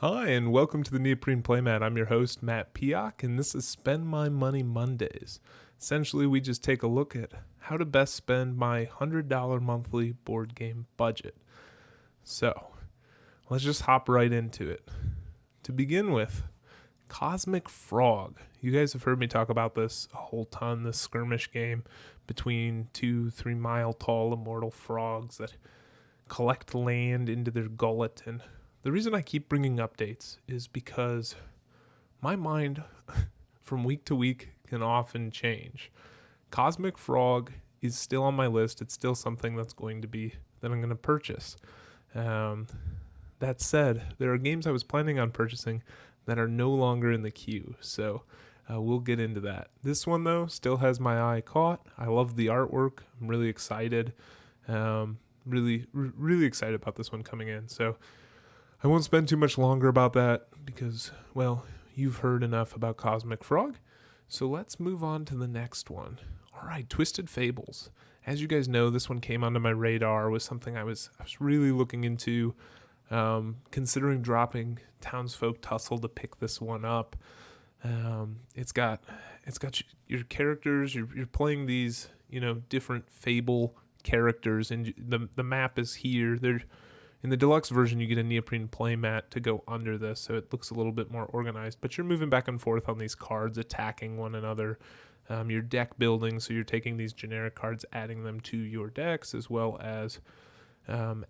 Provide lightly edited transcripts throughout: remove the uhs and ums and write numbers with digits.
Hi, and welcome to the Neoprene Playmat. I'm your host, Matt Piak, and this is Spend My Money Mondays. Essentially, we just take a look at how to best spend my $100 monthly board game budget. So, let's just hop right into it. To begin with, Cosmic Frog. You guys have heard me talk about this a whole ton, this skirmish game between 2-3 mile tall immortal frogs that collect land into their gullet. And the reason I keep bringing updates is because my mind from week to week can often change. Cosmic Frog is still on my list. It's still something that I'm going to purchase. That said, there are games I was planning on purchasing that are no longer in the queue, so we'll get into that. This one, though, still has my eye caught. I love the artwork. I'm really excited. Really excited about this one coming in. So I won't spend too much longer about that because, well, you've heard enough about Cosmic Frog. So let's move on to the next one. All right, Twisted Fables. As you guys know, this one came onto my radar, was something I was really looking into, considering dropping Townsfolk Tussle to pick this one up. It's got your characters. You're playing these, different Fable characters, and the map is here. In the deluxe version, you get a neoprene playmat to go under this, so it looks a little bit more organized. But you're moving back and forth on these cards, attacking one another. Your deck building, so you're taking these generic cards, adding them to your decks, as well as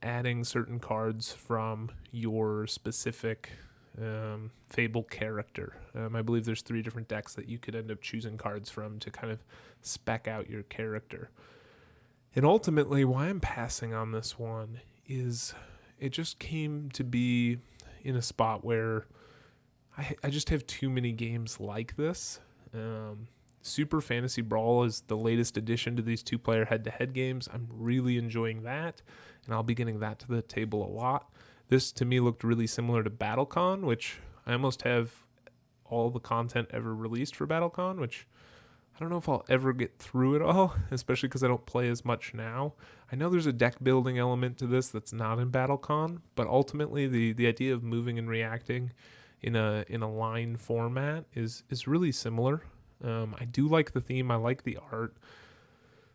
adding certain cards from your specific Fable character. I believe there's 3 different decks that you could end up choosing cards from to kind of spec out your character. And ultimately, why I'm passing on this one is it just came to be in a spot where I just have too many games like this. Super Fantasy Brawl is the latest addition to these 2-player head-to-head games. I'm really enjoying that, and I'll be getting that to the table a lot. This, to me, looked really similar to BattleCon, which I almost have all the content ever released for BattleCon, which I don't know if I'll ever get through it all, especially because I don't play as much now. I know there's a deck building element to this that's not in BattleCon, but ultimately the idea of moving and reacting in a line format is really similar. I do like the theme. I like the art,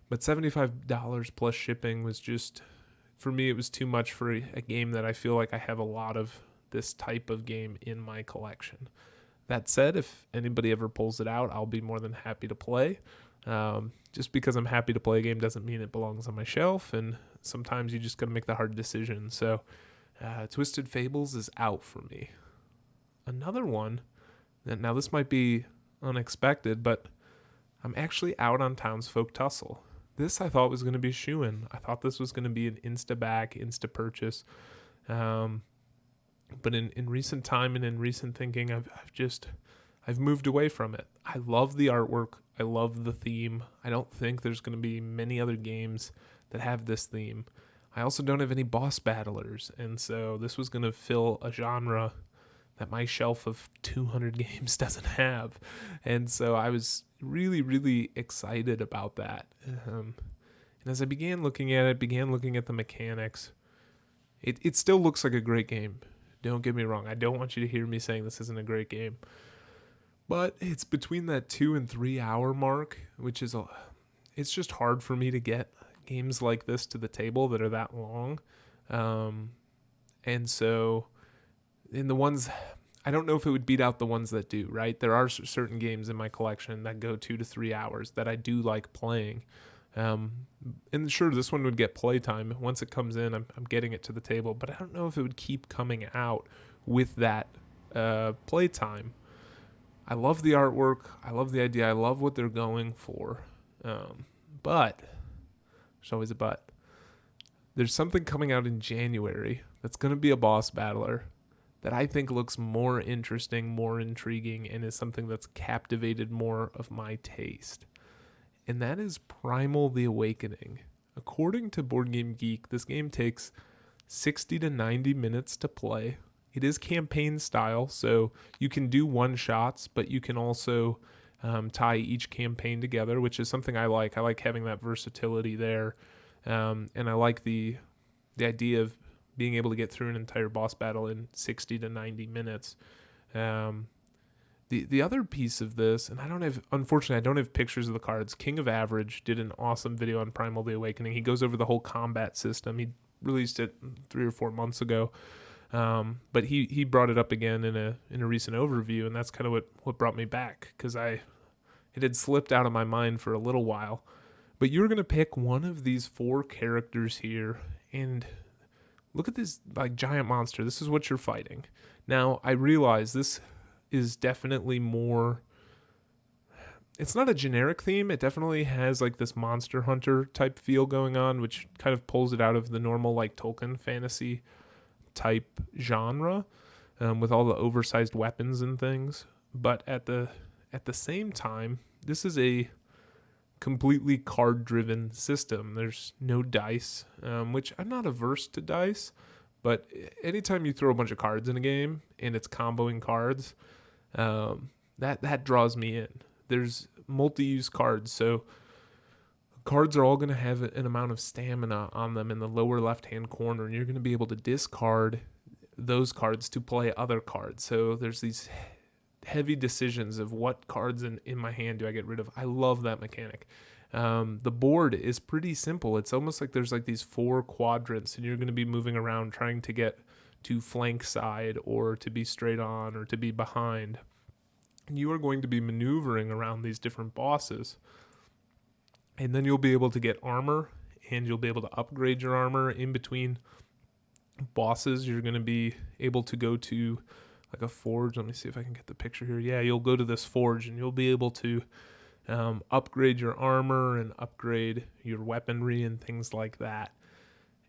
but $75 plus shipping was just, for me, it was too much for a game that I feel like I have a lot of this type of game in my collection. That said, if anybody ever pulls it out, I'll be more than happy to play. Just because I'm happy to play a game doesn't mean it belongs on my shelf, and sometimes you just got to make the hard decision. So Twisted Fables is out for me. Another one, now this might be unexpected, but I'm actually out on Townsfolk Tussle. This I thought was going to be a shoo-in. I thought this was going to be an insta-back, insta-purchase. But in recent time and in recent thinking, I've moved away from it. I love the artwork. I love the theme. I don't think there's going to be many other games that have this theme. I also don't have any boss battlers, and so this was going to fill a genre that my shelf of 200 games doesn't have. And so I was really excited about that. And as I began looking at the mechanics, it still looks like a great game. Don't get me wrong. I don't want you to hear me saying this isn't a great game. But it's between that 2 and 3 hour mark, which is it's just hard for me to get games like this to the table that are that long. And so in the ones, I don't know if it would beat out the ones that do, right? There are certain games in my collection that go 2 to 3 hours that I do like playing. And sure, this one would get playtime. Once it comes in, I'm getting it to the table, but I don't know if it would keep coming out with that playtime. I love the artwork. I love the idea. I love what they're going for. But there's always a but. There's something coming out in January that's going to be a boss battler that I think looks more interesting, more intriguing, and is something that's captivated more of my taste. And that is Primal the Awakening. According to BoardGameGeek, this game takes 60 to 90 minutes to play. It is campaign style, so you can do one-shots, but you can also tie each campaign together, which is something I like. I like having that versatility there, and I like the idea of being able to get through an entire boss battle in 60 to 90 minutes. The other piece of this, and unfortunately, I don't have pictures of the cards. King of Average did an awesome video on Primal The Awakening. He goes over the whole combat system. He released it 3 or 4 months ago. But he brought it up again in a recent overview, and that's kind of what brought me back, because it had slipped out of my mind for a little while. But you're going to pick one of these 4 characters here, and look at this like giant monster. This is what you're fighting. Now, I realize this is definitely more, it's not a generic theme. It definitely has like this Monster Hunter type feel going on, which kind of pulls it out of the normal like Tolkien fantasy type genre, with all the oversized weapons and things. But at the same time, this is a completely card-driven system. There's no dice, which I'm not averse to dice, but anytime you throw a bunch of cards in a game and it's comboing cards, that draws me in. There's multi-use cards, so cards are all going to have an amount of stamina on them in the lower left-hand corner, and you're going to be able to discard those cards to play other cards. So there's these heavy decisions of what cards in my hand do I get rid of. I love that mechanic. The board is pretty simple. It's almost like there's like these 4 quadrants, and you're going to be moving around trying to get to flank side or to be straight on or to be behind. And you are going to be maneuvering around these different bosses. And then you'll be able to get armor, and you'll be able to upgrade your armor in between bosses. You're going to be able to go to like a forge. Let me see if I can get the picture here. Yeah, you'll go to this forge, and you'll be able to upgrade your armor and upgrade your weaponry and things like that.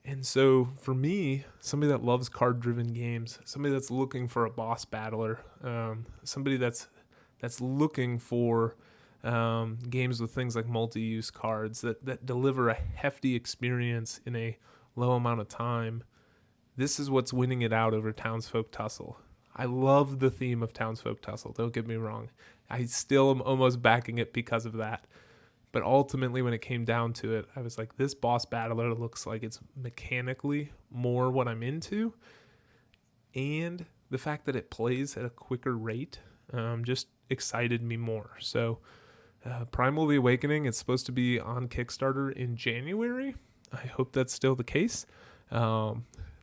And so for me, somebody that loves card-driven games, somebody that's looking for a boss battler, somebody that's looking for games with things like multi-use cards that deliver a hefty experience in a low amount of time, this is what's winning it out over Townsfolk Tussle. I love the theme of Townsfolk Tussle, don't get me wrong. I still am almost backing it because of that. But ultimately, when it came down to it, I was like, this boss battler looks like it's mechanically more what I'm into. And the fact that it plays at a quicker rate just excited me more. So Primal The Awakening, it's supposed to be on Kickstarter in January. I hope that's still the case.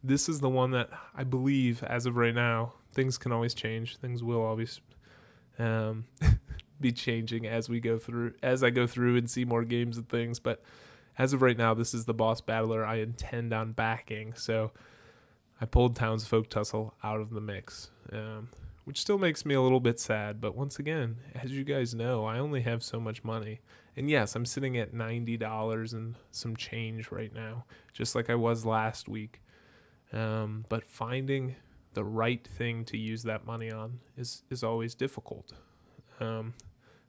This is the one that I believe, as of right now, things can always change. Things will always be changing as I go through and see more games and things. But as of right now, this is the boss battler I intend on backing. So I pulled Townsfolk Tussle out of the mix, which still makes me a little bit sad. But once again, as you guys know, I only have so much money. And yes, I'm sitting at $90 and some change right now, just like I was last week. But finding the right thing to use that money on is always difficult.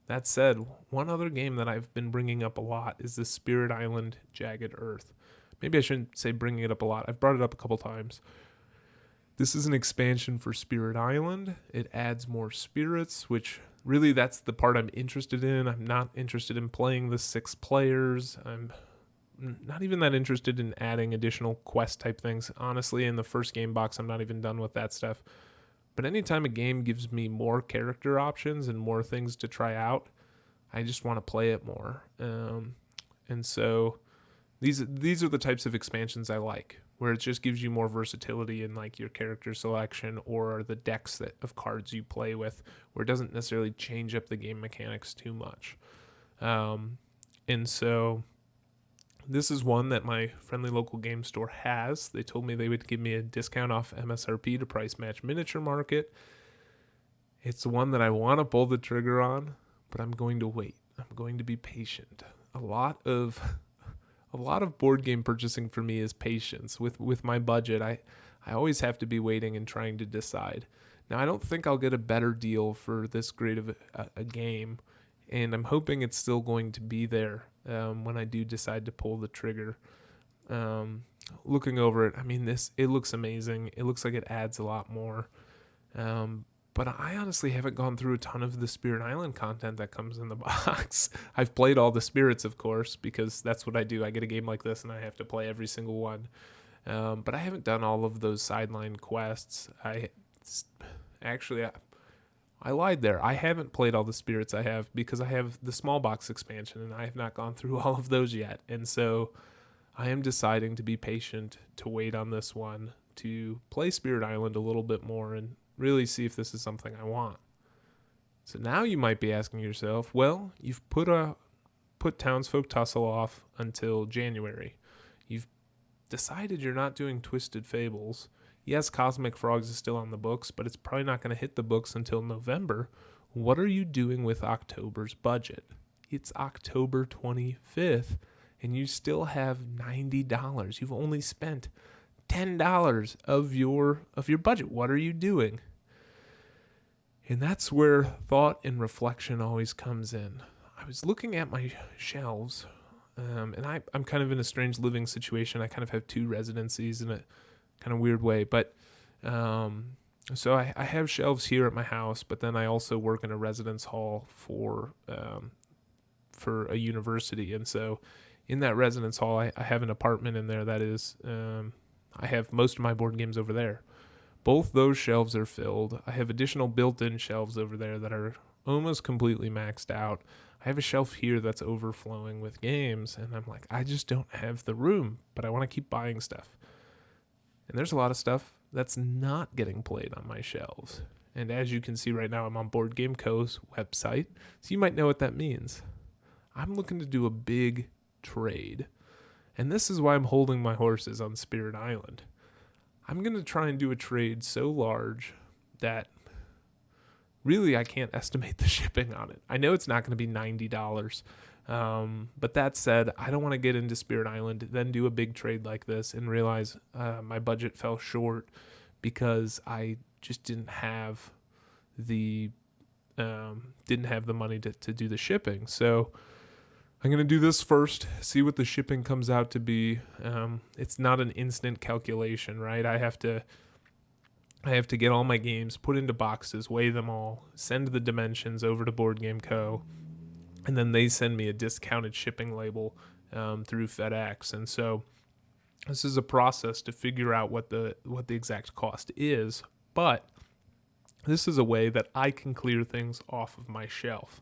That said, one other game that I've been bringing up a lot is the Spirit Island Jagged Earth. Maybe I shouldn't say bringing it up a lot. I've brought it up a couple times. This is an expansion for Spirit Island. It adds more spirits, which really that's the part I'm interested in. I'm not interested in playing the 6 players. I'm not even that interested in adding additional quest type things. Honestly, in the first game box, I'm not even done with that stuff. But anytime a game gives me more character options and more things to try out, I just want to play it more. And so these are the types of expansions I like, where it just gives you more versatility in like your character selection or the decks of cards you play with, where it doesn't necessarily change up the game mechanics too much. And so this is one that my friendly local game store has. They told me they would give me a discount off MSRP to price match Miniature Market. It's one that I want to pull the trigger on, but I'm going to wait. I'm going to be patient. A lot of board game purchasing for me is patience. With my budget, I always have to be waiting and trying to decide. Now, I don't think I'll get a better deal for this great of a game, and I'm hoping it's still going to be there when I do decide to pull the trigger. Looking over it, I mean, it looks amazing. It looks like it adds a lot more. But I honestly haven't gone through a ton of the Spirit Island content that comes in the box. I've played all the spirits, of course, because that's what I do. I get a game like this and I have to play every single one. But I haven't done all of those sideline quests. I lied there. I haven't played all the spirits I have because I have the small box expansion and I have not gone through all of those yet. And so I am deciding to be patient, to wait on this one, to play Spirit Island a little bit more and really see if this is something I want. So now you might be asking yourself, well, you've put Townsfolk Tussle off until January. You've decided you're not doing Twisted Fables. Yes, Cosmic Frogs is still on the books, but it's probably not going to hit the books until November. What are you doing with October's budget? It's October 25th, and you still have $90. You've only spent $10 of your budget. What are you doing? And that's where thought and reflection always comes in. I was looking at my shelves, and I'm kind of in a strange living situation. I kind of have two residencies in a kind of weird way, but so I have shelves here at my house, but then I also work in a residence hall for a university, and so in that residence hall, I have an apartment in there that is, I have most of my board games over there. Both those shelves are filled. I have additional built-in shelves over there that are almost completely maxed out. I have a shelf here that's overflowing with games, and I'm like, I just don't have the room, but I want to keep buying stuff. And there's a lot of stuff that's not getting played on my shelves. And as you can see right now, I'm on BoardGameCo's website, so you might know what that means. I'm looking to do a big trade. And this is why I'm holding my horses on Spirit Island. I'm going to try and do a trade so large that really I can't estimate the shipping on it. I know it's not going to be $90. But that said, I don't want to get into Spirit Island, then do a big trade like this and realize my budget fell short because I just didn't have the money to do the shipping. So I'm going to do this first, see what the shipping comes out to be. It's not an instant calculation, right? I have to get all my games put into boxes, weigh them all, send the dimensions over to BoardGameCo, and then they send me a discounted shipping label through FedEx. And so this is a process to figure out what the exact cost is, but this is a way that I can clear things off of my shelf.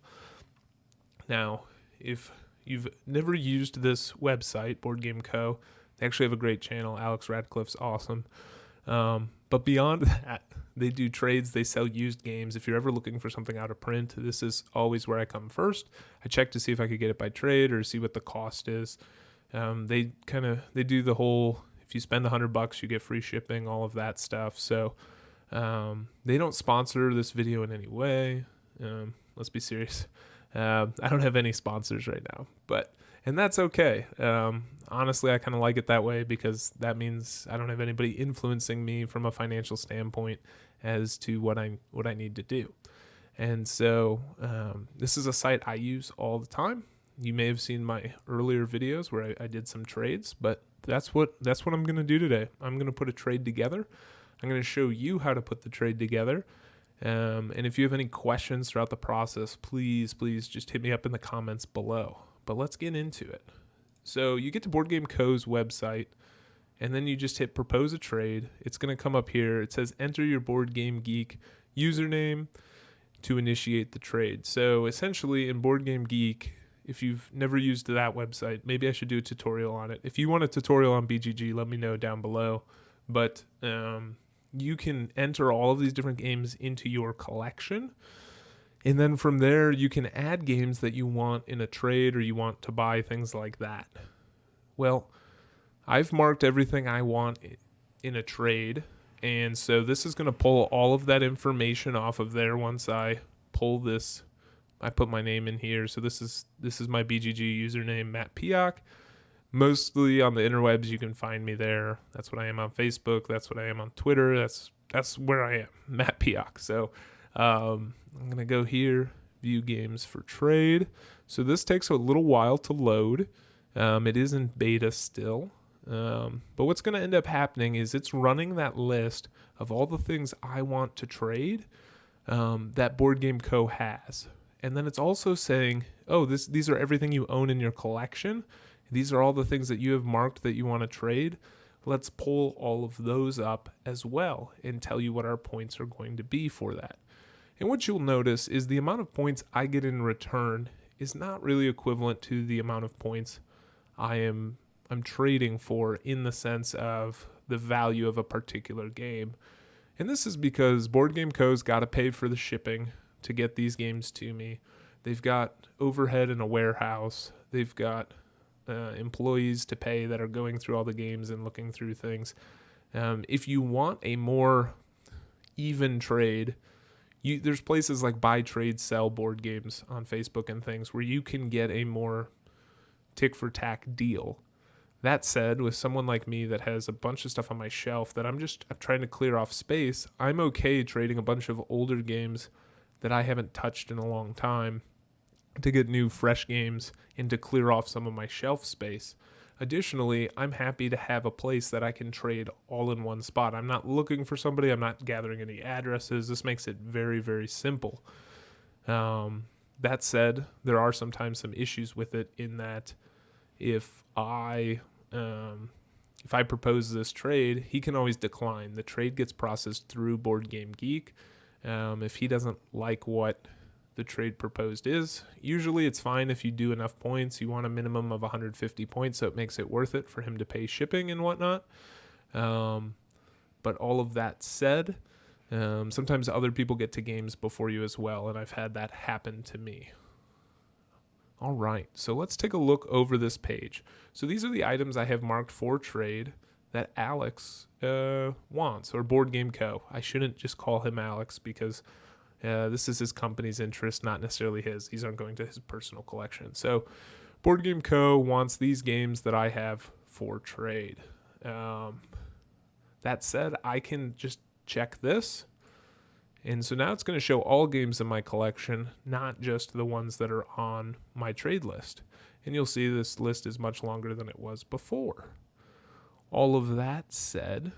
Now, if you've never used this website, BoardGameCo, they actually have a great channel. Alex Radcliffe's awesome. But beyond that, they do trades. They sell used games. If you're ever looking for something out of print, this is always where I come first. I check to see if I could get it by trade or see what the cost is. They do the whole, if you spend $100, you get free shipping, all of that stuff. So they don't sponsor this video in any way. Let's be serious. I don't have any sponsors right now, and that's okay. Honestly, I kind of like it that way because that means I don't have anybody influencing me from a financial standpoint as to what I need to do. And so this is a site I use all the time. You may have seen my earlier videos where I did some trades, but that's what I'm going to do today. I'm going to put a trade together. I'm going to show you how to put the trade together. And if you have any questions throughout the process, please just hit me up in the comments below. But let's get into it. So you get to BoardGameCo's website, and then you just hit propose a trade. It's going to come up here. It says enter your Board Game Geek username to initiate the trade. So essentially in Board Game Geek, if you've never used that website, maybe I should do a tutorial on it. If you want a tutorial on BGG, let me know down below. But you can enter all of these different games into your collection. And then from there, you can add games that you want in a trade or you want to buy, things like that. Well, I've marked everything I want in a trade. And so this is going to pull all of that information off of there once I pull this. I put my name in here. So this is my BGG username, Matt Piak. Mostly on the interwebs, you can find me there. That's what I am on Facebook. That's what I am on Twitter. That's where I am, Matt Piak. So I'm going to go here, view games for trade. So this takes a little while to load. It is in beta still. But what's going to end up happening is it's running that list of all the things I want to trade that BoardGameCo has. And then it's also saying, oh, these are everything you own in your collection. These are all the things that you have marked that you want to trade. let's pull all of those up as well and tell you what our points are going to be for that. And what you'll notice is the amount of points I get in return is not really equivalent to the amount of points I'm trading for, in the sense of the value of a particular game. And this is because BoardGameCo's got to pay for the shipping to get these games to me. They've got overhead in a warehouse. They've got employees to pay that are going through all the games and looking through things. If you want a more even trade, there's places like Buy, Trade, Sell board games on Facebook and things where you can get a more tick-for-tack deal. That said, with someone like me that has a bunch of stuff on my shelf that I'm trying to clear off space, I'm okay trading a bunch of older games that I haven't touched in a long time to get new, fresh games and to clear off some of my shelf space. Additionally, I'm happy to have a place that I can trade all in one spot. I'm not looking for somebody. I'm not gathering any addresses. This makes it very, very simple. That said, there are sometimes some issues with it, in that if I propose this trade, he can always decline. The trade gets processed through BoardGameGeek. If he doesn't like what the trade proposed is, usually it's fine if you do enough points. You want a minimum of 150 points, so it makes it worth it for him to pay shipping and whatnot. But all of that said, sometimes other people get to games before you as well, and I've had that happen to me. All right, so let's take a look over this page. So these are the items I have marked for trade that Alex wants, or BoardGameCo. I shouldn't just call him Alex, because this is his company's interest, not necessarily his. These aren't going to his personal collection. So BoardGameCo wants these games that I have for trade. That said, I can just check this. And so now it's going to show all games in my collection, not just the ones that are on my trade list. And you'll see this list is much longer than it was before. All of that said,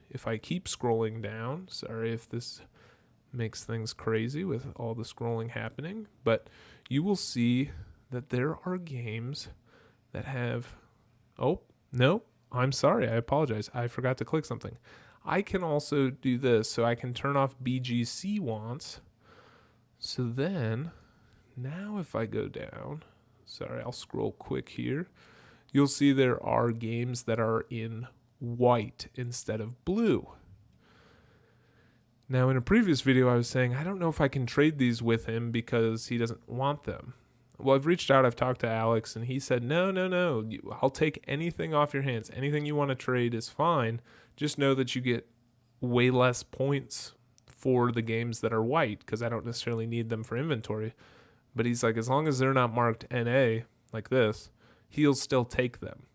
if I keep scrolling down, sorry if this makes things crazy with all the scrolling happening, but you will see that there are games that have, oh, no, I'm sorry, I apologize. I forgot to click something. I can also do this, so I can turn off BGC wants. So then, now if I go down, sorry, I'll scroll quick here. You'll see there are games that are in white instead of blue. Now, in a previous video, I was saying, I don't know if I can trade these with him because he doesn't want them. Well, I've reached out, I've talked to Alex, and he said, no, I'll take anything off your hands. Anything you want to trade is fine. Just know that you get way less points for the games that are white, because I don't necessarily need them for inventory. But he's like, as long as they're not marked NA, like this, he'll still take them.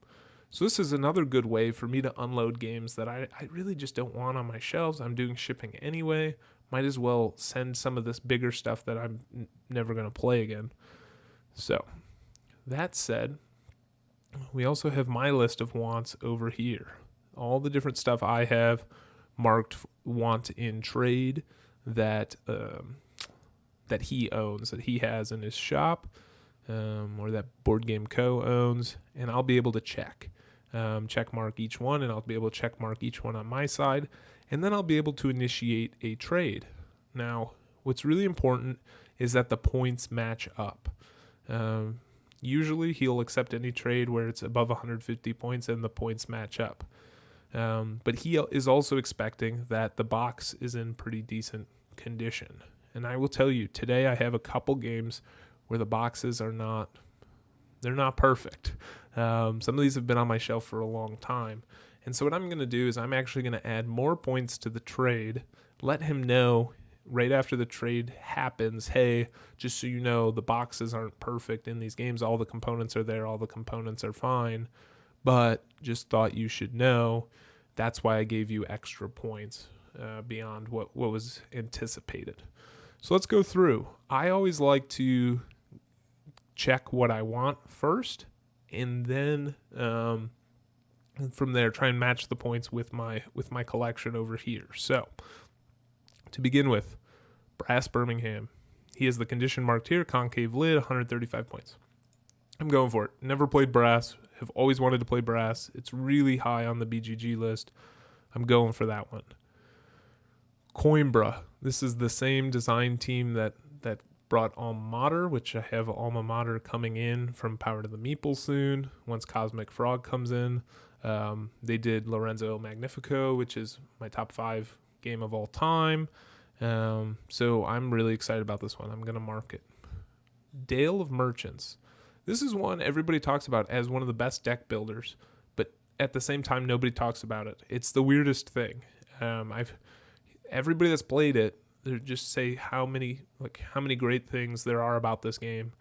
So this is another good way for me to unload games that I really just don't want on my shelves. I'm doing shipping anyway. Might as well send some of this bigger stuff that I'm never going to play again. So, that said, we also have my list of wants over here. All the different stuff I have marked want in trade that that he owns, that he has in his shop, or that BoardGameCo owns, and I'll be able to check mark each one, and I'll be able to check mark each one on my side, and then I'll be able to initiate a trade. Now, what's really important is that the points match up. Usually he'll accept any trade where it's above 150 points and the points match up. But he is also expecting that the box is in pretty decent condition. And I will tell you, today I have a couple games where the boxes are they're not perfect. Some of these have been on my shelf for a long time. And so what I'm going to do is I'm actually going to add more points to the trade, let him know right after the trade happens, hey, just so you know, the boxes aren't perfect in these games. All the components are there. All the components are fine. But just thought you should know. That's why I gave you extra points beyond what was anticipated. So let's go through. I always like to check what I want first, and then from there try and match the points with my collection over here. So to begin with, Brass Birmingham. He has the condition marked here, concave lid, 135 points. I'm going for it. Never played Brass. Have always wanted to play Brass. It's really high on the BGG list. I'm going for that one. Coimbra. This is the same design team that brought Alma Mater, which I have Alma Mater coming in from Power to the Meeple soon, once Cosmic Frog comes in. They did Lorenzo Magnifico, which is my top 5 game of all time. So I'm really excited about this one. I'm going to mark it. Dale of Merchants. This is one everybody talks about as one of the best deck builders, but at the same time, nobody talks about it. It's the weirdest thing. Everybody that's played it, they just say how many great things there are about this game.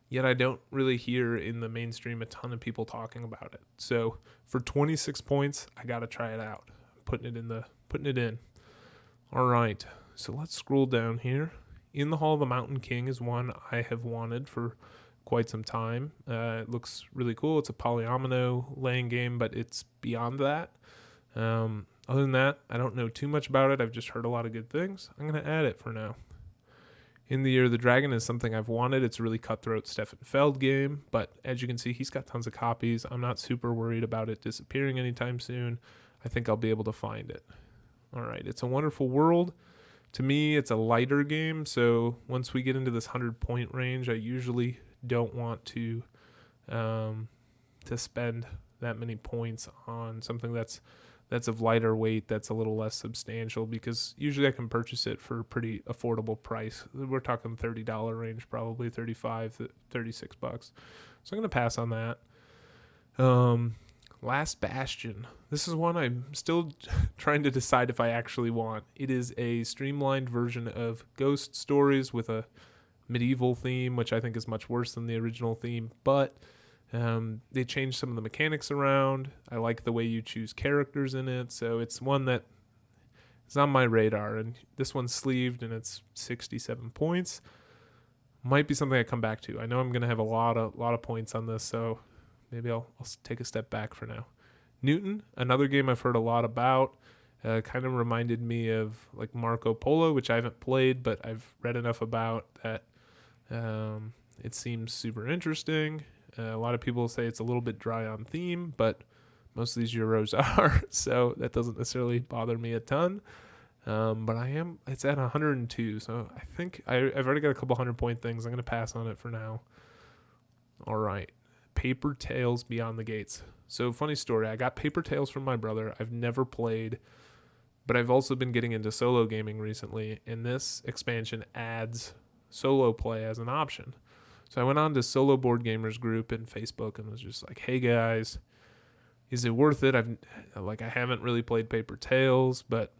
Yet I don't really hear in the mainstream a ton of people talking about it. So for 26 points, I gotta try it out. Putting it in. All right. So let's scroll down here. In the Hall of the Mountain King is one I have wanted for quite some time. It looks really cool. It's a polyomino laying game, but it's beyond that. Other than that, I don't know too much about it. I've just heard a lot of good things. I'm going to add it for now. In the Year of the Dragon is something I've wanted. It's a really cutthroat Stefan Feld game, but as you can see, he's got tons of copies. I'm not super worried about it disappearing anytime soon. I think I'll be able to find it. All right, It's a Wonderful World. To me, it's a lighter game, so once we get into this 100-point range, I usually don't want to spend that many points on something that's of lighter weight, that's a little less substantial, because usually I can purchase it for a pretty affordable price. We're talking $30 range, probably $35, $36. So I'm going to pass on that. Last Bastion. This is one I'm still trying to decide if I actually want. It is a streamlined version of Ghost Stories with a medieval theme, which I think is much worse than the original theme, but they changed some of the mechanics around. I like the way you choose characters in it, so it's one that is on my radar. And this one's sleeved, and it's 67 points. Might be something I come back to. I know I'm going to have a lot of points on this, so maybe I'll take a step back for now. Newton, another game I've heard a lot about. Kind of reminded me of like Marco Polo, which I haven't played, but I've read enough about that. It seems super interesting. A lot of people say it's a little bit dry on theme, but most of these Euros are, so that doesn't necessarily bother me a ton. But it's at 102, so I think I've already got a couple 100-point things. I'm going to pass on it for now. All right. Paper Tales Beyond the Gates. So funny story, I got Paper Tales from my brother. I've never played, but I've also been getting into solo gaming recently, and this expansion adds solo play as an option. So I went on to Solo Board Gamers group in Facebook and was just like, hey guys, is it worth it? I haven't really played Paper Tales, but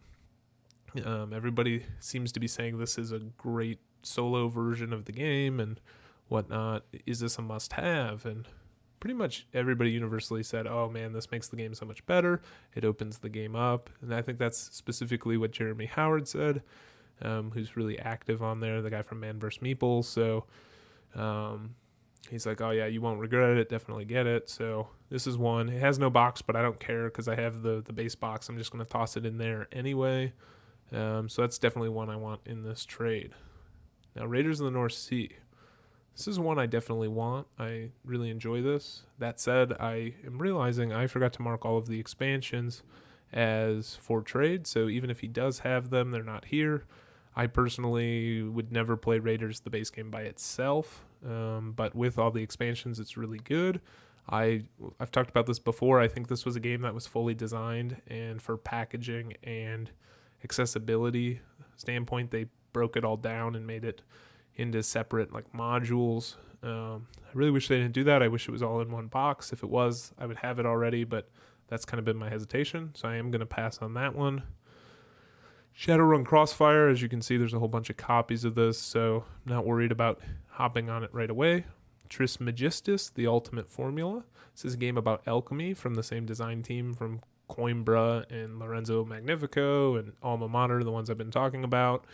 everybody seems to be saying this is a great solo version of the game and whatnot. Is this a must-have? And pretty much everybody universally said, oh man, this makes the game so much better. It opens the game up. And I think that's specifically what Jeremy Howard said, who's really active on there, the guy from Man vs. Meeple. So he's like, oh yeah, you won't regret it. Definitely get it. So this is one. It has no box, but I don't care because I have the base box. I'm just going to toss it in there anyway. So that's definitely one I want in this trade. Now, Raiders of the North Sea. This is one I definitely want. I really enjoy this. That said, I am realizing I forgot to mark all of the expansions as for trade. So even if he does have them, they're not here. I personally would never play Raiders, the base game, by itself, but with all the expansions, it's really good. I've talked about this before. I think this was a game that was fully designed, and for packaging and accessibility standpoint, they broke it all down and made it into separate modules. I really wish they didn't do that. I wish it was all in one box. If it was, I would have it already, but that's kind of been my hesitation, so I am going to pass on that one. Shadowrun Crossfire, as you can see, there's a whole bunch of copies of this, so I'm not worried about hopping on it right away. Trismegistus, The Ultimate Formula. This is a game about alchemy from the same design team from Coimbra and Lorenzo Magnifico and Alma Mater, the ones I've been talking about.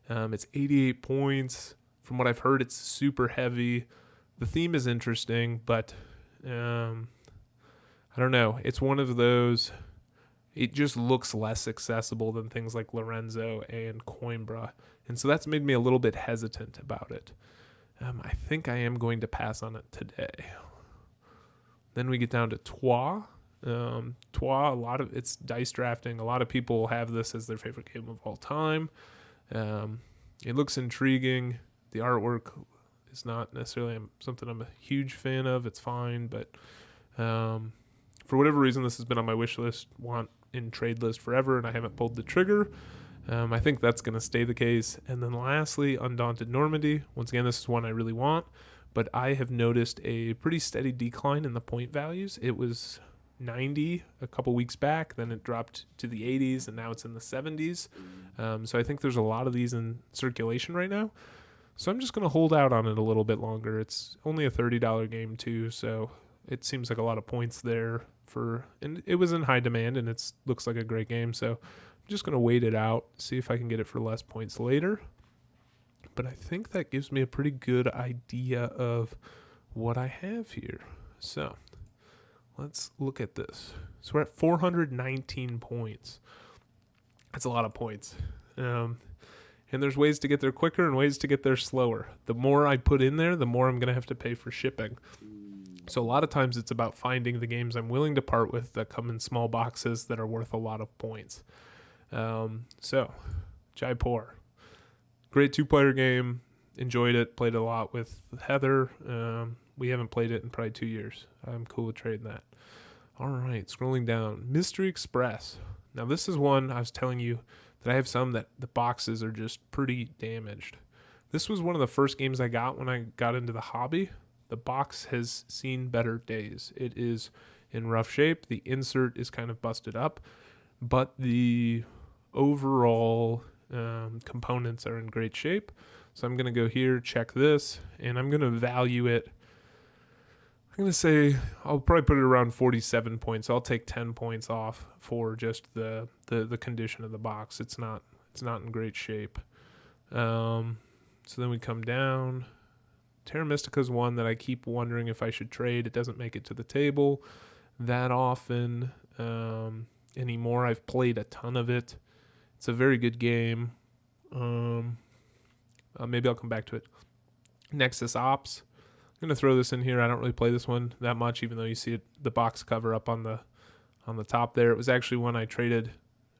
It's 88 points. From what I've heard, it's super heavy. The theme is interesting, but I don't know. It's one of those... It just looks less accessible than things like Lorenzo and Coimbra. And so that's made me a little bit hesitant about it. I think I am going to pass on it today. Then we get down to Trois. Trois, it's dice drafting. A lot of people have this as their favorite game of all time. It looks intriguing. The artwork is not necessarily something I'm a huge fan of. It's fine, but for whatever reason, this has been on my wish list, want in trade list forever, and I haven't pulled the trigger. I think that's going to stay the case. And then lastly, Undaunted Normandy. Once again, this is one I really want, but I have noticed a pretty steady decline in the point values. It was 90 a couple weeks back, then it dropped to the 80s, and now it's in the 70s. So I think there's a lot of these in circulation right now. So I'm just going to hold out on it a little bit longer. It's only a $30 game too, so it seems like a lot of points there and it was in high demand, and it looks like a great game. So I'm just going to wait it out, see if I can get it for less points later. But I think that gives me a pretty good idea of what I have here. So let's look at this. So we're at 419 points. That's a lot of points. And there's ways to get there quicker and ways to get there slower. The more I put in there, the more I'm going to have to pay for shipping. So a lot of times it's about finding the games I'm willing to part with that come in small boxes that are worth a lot of points. So Jaipur, great 2-player game. Enjoyed it. Played a lot with Heather. We haven't played it in probably 2 years. I'm cool with trading that. All right, scrolling down. Mystery Express. Now this is one I was telling you that I have some that the boxes are just pretty damaged. This was one of the first games I got when I got into the hobby. The box has seen better days. It is in rough shape. The insert is kind of busted up, but the overall components are in great shape. So I'm going to go here, check this, and I'm going to value it. I'm going to say I'll probably put it around 47 points. I'll take 10 points off for just the condition of the box. It's not in great shape. So then we come down. Terra Mystica is one that I keep wondering if I should trade. It doesn't make it to the table that often anymore. I've played a ton of it. It's a very good game. Maybe I'll come back to it. Nexus Ops. I'm going to throw this in here. I don't really play this one that much, even though you see the box cover up on the top there. It was actually one I traded,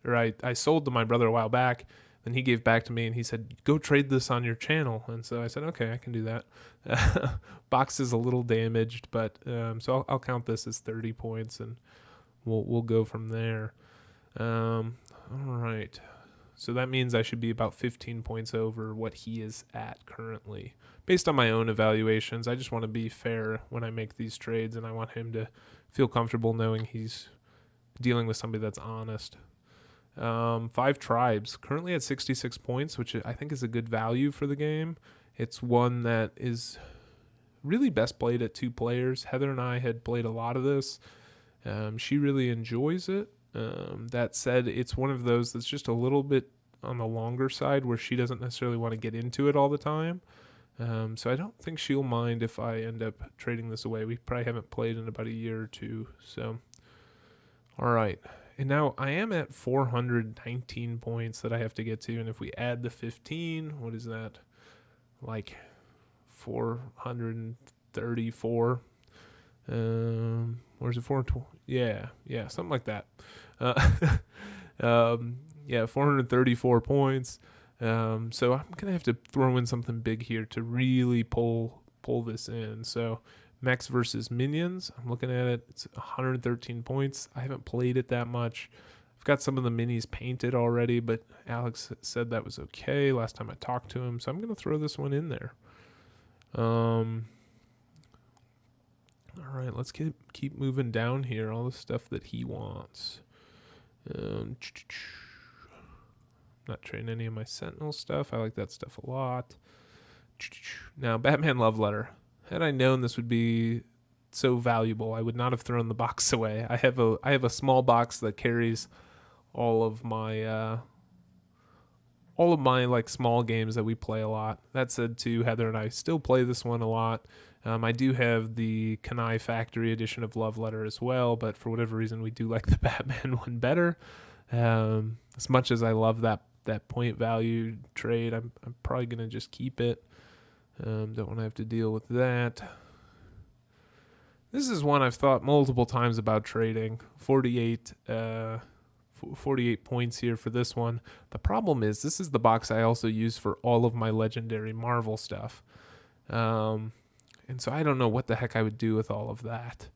or I sold to my brother a while back. Then he gave back to me and he said, go trade this on your channel. And so I said, okay, I can do that. Box is a little damaged, but so I'll count this as 30 points and we'll go from there. All right. So that means I should be about 15 points over what he is at currently. Based on my own evaluations, I just want to be fair when I make these trades, and I want him to feel comfortable knowing he's dealing with somebody that's honest. 5 Tribes, currently at 66 points, which I think is a good value for the game. It's one that is really best played at 2 players. Heather and I had played a lot of this. She really enjoys it. That said, it's one of those that's just a little bit on the longer side where she doesn't necessarily want to get into it all the time. So I don't think she'll mind if I end up trading this away. We probably haven't played in about a year or 2. So, all right. And now I am at 419 points that I have to get to. And if we add the 15, what is that? Like 434. Where's it? 420? Yeah, something like that. 434 points. So I'm gonna have to throw in something big here to really pull this in. So Mechs versus Minions. I'm looking at it. It's 113 points. I haven't played it that much. I've got some of the minis painted already, but Alex said that was okay last time I talked to him. So I'm gonna throw this one in there. All right, let's keep moving down here. All the stuff that he wants. Not trading any of my Sentinel stuff. I like that stuff a lot. Now, Batman Love Letter. Had I known this would be so valuable, I would not have thrown the box away. I have a small box that carries all of my like small games that we play a lot. That said, too, Heather and I still play this one a lot. I do have the Kanai Factory edition of Love Letter as well, but for whatever reason, we do like the Batman one better. As much as I love that point value trade, I'm probably going to just keep it. Don't want to have to deal with that. This is one I've thought multiple times about trading. 48 points here for this one. The problem is this is the box I also use for all of my legendary Marvel stuff. And so I don't know what the heck I would do with all of that.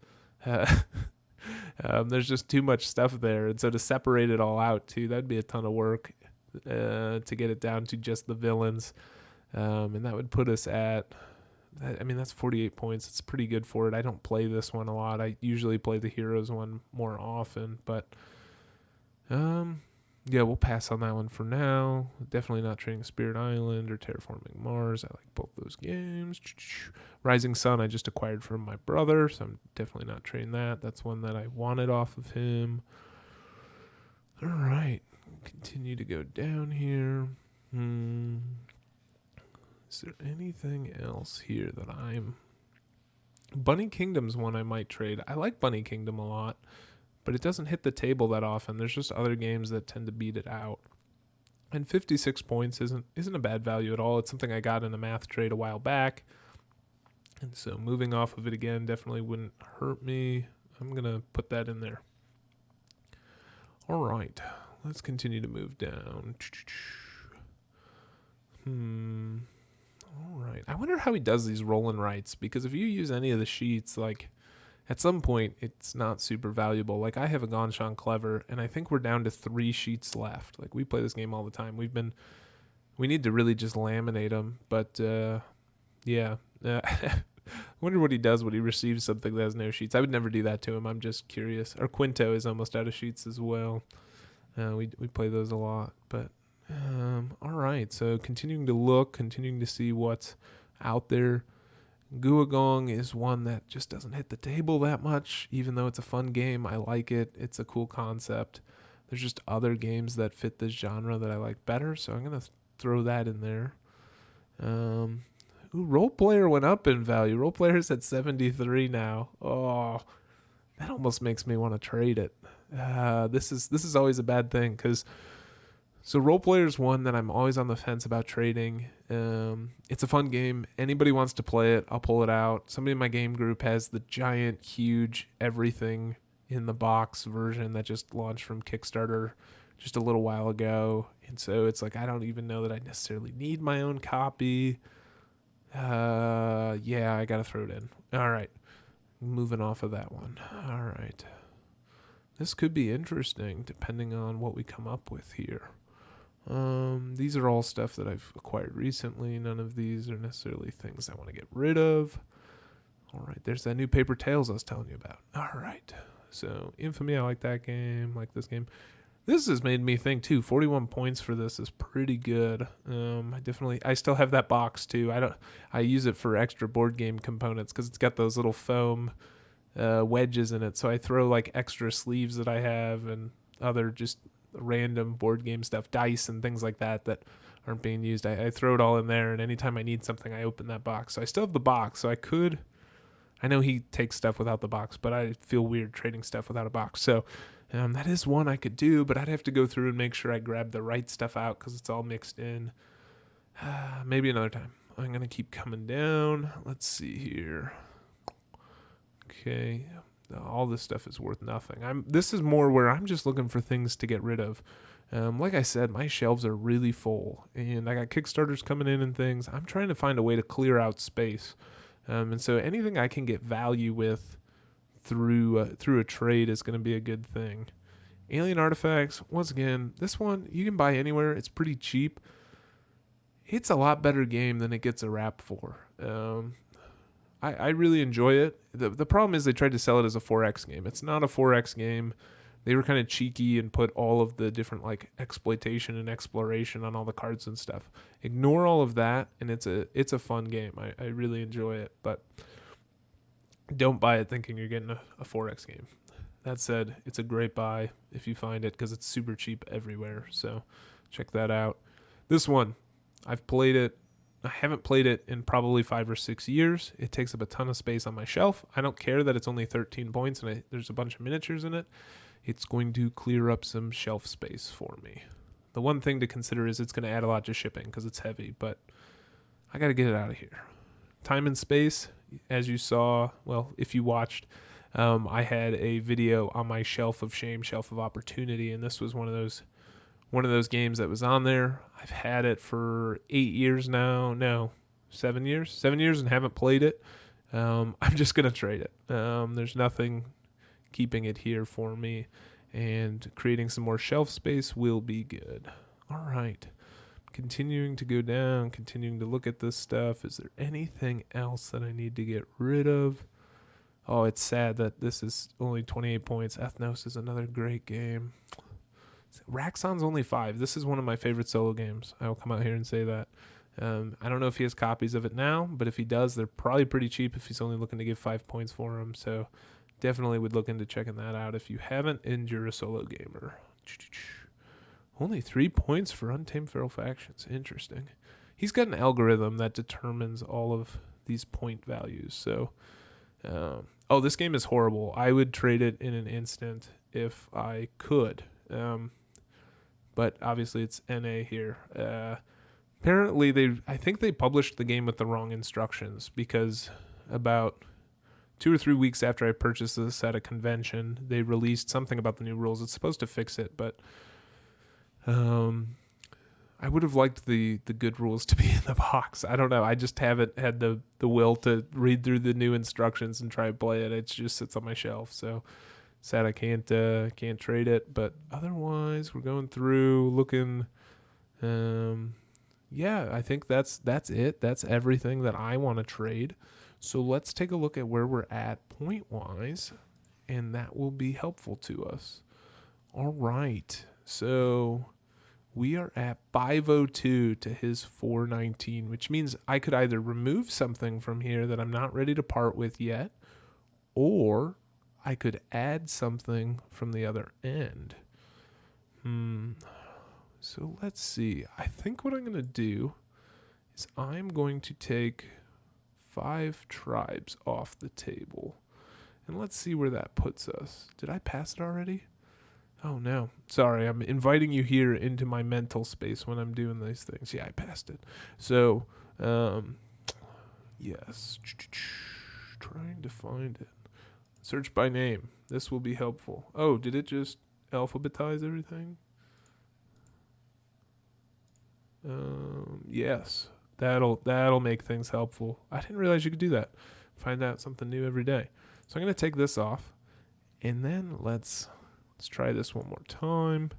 There's just too much stuff there. And so to separate it all out, too, that'd be a ton of work to get it down to just the villains. And that would put us at, I mean, that's 48 points. It's pretty good for it. I don't play this one a lot. I usually play the Heroes one more often. But, yeah, we'll pass on that one for now. Definitely not trading Spirit Island or Terraforming Mars. I like both those games. Rising Sun I just acquired from my brother, so I'm definitely not trading that. That's one that I wanted off of him. All right. Continue to go down here. Is there anything else here that I'm... Bunny Kingdom's one I might trade. I like Bunny Kingdom a lot, but it doesn't hit the table that often. There's just other games that tend to beat it out. And 56 points isn't a bad value at all. It's something I got in a math trade a while back. And so moving off of it again definitely wouldn't hurt me. I'm going to put that in there. All right. Let's continue to move down. All right. I wonder how he does these roll and writes, because if you use any of the sheets, like at some point it's not super valuable. Like I have a Gonshan Clever, and I think we're down to 3 sheets left. Like we play this game all the time. We need to really just laminate them, but yeah. I wonder what he does when he receives something that has no sheets. I would never do that to him. I'm just curious. Our Quinto is almost out of sheets as well. We play those a lot, but all right. So continuing to look, continuing to see what's out there. Guagong is one that just doesn't hit the table that much, even though it's a fun game. I like it. It's a cool concept. There's just other games that fit this genre that I like better, so I'm going to throw that in there. Role Player went up in value. Role Player's at 73 now. Oh, that almost makes me want to trade it. This is always a bad thing, because so Role Player's one that I'm always on the fence about trading. It's a fun game. Anybody wants to play it, I'll pull it out. Somebody in my game group has the giant, huge, everything in the box version that just launched from Kickstarter just a little while ago. And so it's like, I don't even know that I necessarily need my own copy. Yeah, I got to throw it in. All right. Moving off of that one. All right. This could be interesting depending on what we come up with here. These are all stuff that I've acquired recently. None of these are necessarily things I want to get rid of. All right, there's that new Paper Tales I was telling you about. All right, so Infamy, I like that game, like this game. This has made me think too. 41 points for this is pretty good. I still have that box too. I use it for extra board game components because it's got those little foam wedges in it. So I throw like extra sleeves that I have and other just random board game stuff, dice and things like that aren't being used. I throw it all in there, and anytime I need something, I open that box. So I still have the box. So I know he takes stuff without the box, but I feel weird trading stuff without a box. So that is one I could do, but I'd have to go through and make sure I grab the right stuff out because it's all mixed in. Maybe another time. I'm going to keep coming down. Let's see here. Okay. All this stuff is worth nothing. This is more where I'm just looking for things to get rid of. Like I said, my shelves are really full, and I got Kickstarters coming in and things. I'm trying to find a way to clear out space. And so anything I can get value with through a trade is going to be a good thing. Alien Artifacts, once again, this one you can buy anywhere. It's pretty cheap. It's a lot better game than it gets a rap for. I really enjoy it. The problem is they tried to sell it as a 4X game. It's not a 4X game. They were kind of cheeky and put all of the different like exploitation and exploration on all the cards and stuff. Ignore all of that, and it's a fun game. I really enjoy it, but don't buy it thinking you're getting a 4X game. That said, it's a great buy if you find it because it's super cheap everywhere. So check that out. This one, I've played it. I haven't played it in probably 5 or 6 years. It takes up a ton of space on my shelf. I don't care that it's only 13 points and there's a bunch of miniatures in it. It's going to clear up some shelf space for me. The one thing to consider is it's going to add a lot to shipping because it's heavy, but I got to get it out of here. Time and space, as you saw, well, if you watched, I had a video on my shelf of shame, shelf of opportunity, and this was one of those games that was on there. I've had it for 8 years now. No, 7 years. 7 years and haven't played it. I'm just gonna trade it. There's nothing keeping it here for me, and creating some more shelf space will be good. All right. Continuing to go down, continuing to look at this stuff. Is there anything else that I need to get rid of? Oh, it's sad that this is only 28 points. Ethnos is another great game. Raxon's only 5. This is one of my favorite solo games. I will come out here and say that. I don't know if he has copies of it now, but if he does, they're probably pretty cheap if he's only looking to give 5 points for them. So definitely would look into checking that out if you haven't and you're a solo gamer. Only 3 points for Untamed Feral Factions. Interesting. He's got an algorithm that determines all of these point values. So, this game is horrible. I would trade it in an instant if I could. But obviously it's NA here. Apparently I think they published the game with the wrong instructions, because about 2 or 3 weeks after I purchased this at a convention, they released something about the new rules. It's supposed to fix it, but I would have liked the good rules to be in the box. I don't know. I just haven't had the will to read through the new instructions and try to play it. It just sits on my shelf. So sad I can't trade it. But otherwise, we're going through looking. I think that's it. That's everything that I want to trade. So let's take a look at where we're at point wise, and that will be helpful to us. All right. So we are at 502 to his 419, which means I could either remove something from here that I'm not ready to part with yet, or I could add something from the other end. So let's see. I think what I'm going to do is I'm going to take 5 tribes off the table, and let's see where that puts us. Did I pass it already? Oh, no. Sorry, I'm inviting you here into my mental space when I'm doing these things. Yeah, I passed it. So, yes. Trying to find it. Search by name. This will be helpful. Oh, did it just alphabetize everything? Yes. That'll make things helpful. I didn't realize you could do that. Find out something new every day. So I'm going to take this off, and then let's try this one more time.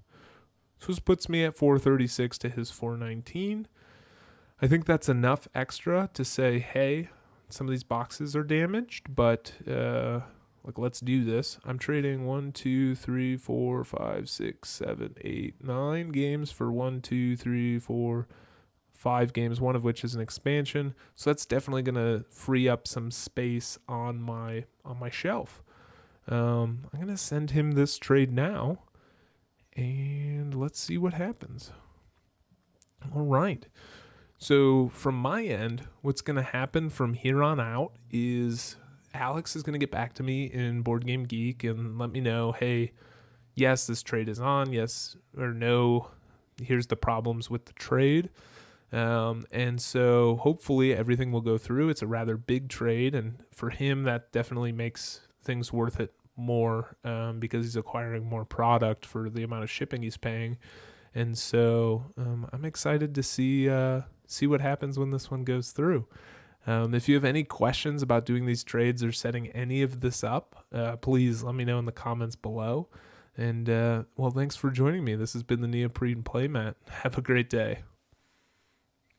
So this puts me at 436 to his 419. I think that's enough extra to say, hey, some of these boxes are damaged, but let's do this. I'm trading 1, 2, 3, 4, 5, 6, 7, 8, 9 games for 1, 2, 3, 4, 5 games, one of which is an expansion. So that's definitely going to free up some space on my shelf. I'm going to send him this trade now, and let's see what happens. All right. So from my end, what's going to happen from here on out is Alex is going to get back to me in Board Game Geek and let me know, hey, yes, this trade is on, yes or no, here's the problems with the trade. And so hopefully everything will go through. It's a rather big trade, and for him, that definitely makes things worth it more, because he's acquiring more product for the amount of shipping he's paying. And so I'm excited to see what happens when this one goes through. If you have any questions about doing these trades or setting any of this up, please let me know in the comments below. And thanks for joining me. This has been the Neoprene Playmat. Have a great day.